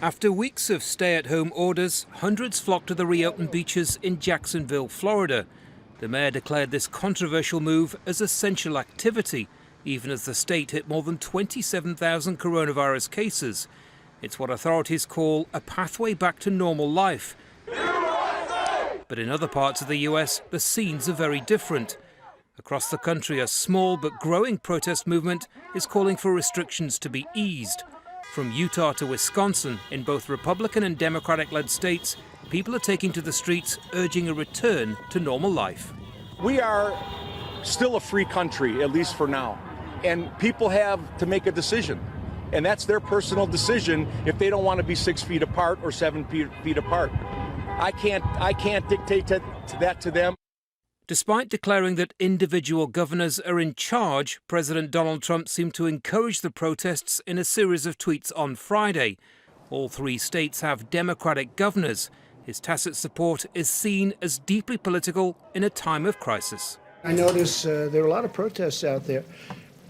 After weeks of stay-at-home orders, hundreds flocked to the reopened beaches in Jacksonville, Florida. The mayor declared this controversial move as essential activity, even as the state hit more than 27,000 coronavirus cases. It's what authorities call a pathway back to normal life. But in other parts of the US, the scenes are very different. Across the country, a small but growing protest movement is calling for restrictions to be eased. From Utah to Wisconsin, in both Republican and Democratic-led states, people are taking to the streets urging a return to normal life. We are still a free country, at least for now, and people have to make a decision. And that's their personal decision if they don't want to be 6 feet apart or 7 feet apart. I can't dictate that to them. Despite declaring that individual governors are in charge, President Donald Trump seemed to encourage the protests in a series of tweets on Friday. All three states have Democratic governors. His tacit support is seen as deeply political in a time of crisis. I notice there are a lot of protests out there,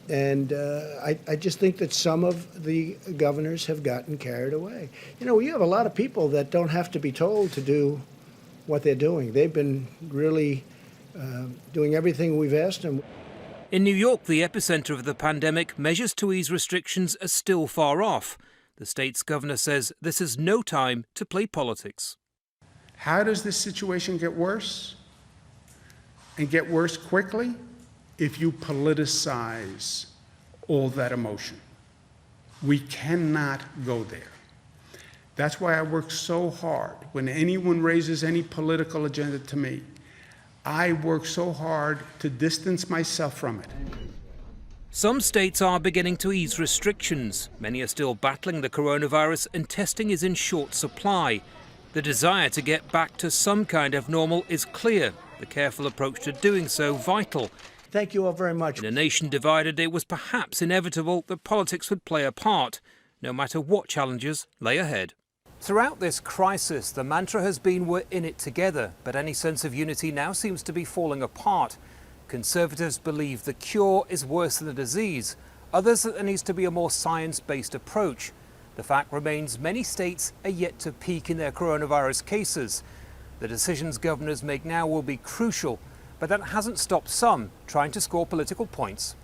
and I just think that some of the governors have gotten carried away. You know, you have a lot of people that don't have to be told to do what they're doing. They've been really doing everything we've asked them. In New York, the epicenter of the pandemic, measures to ease restrictions are still far off. The state's governor says this is no time to play politics. How does this situation get worse? And get worse quickly? If you politicize all that emotion. We cannot go there. That's why I work so hard. When anyone raises any political agenda to me, I work so hard to distance myself from it. Some states are beginning to ease restrictions. Many are still battling the coronavirus and testing is in short supply. The desire to get back to some kind of normal is clear. The careful approach to doing so vital. Thank you all very much. In a nation divided, it was perhaps inevitable that politics would play a part, no matter what challenges lay ahead. Throughout this crisis, the mantra has been we're in it together, but any sense of unity now seems to be falling apart. Conservatives believe the cure is worse than the disease. Others that there needs to be a more science-based approach. The fact remains many states are yet to peak in their coronavirus cases. The decisions governors make now will be crucial, but that hasn't stopped some trying to score political points.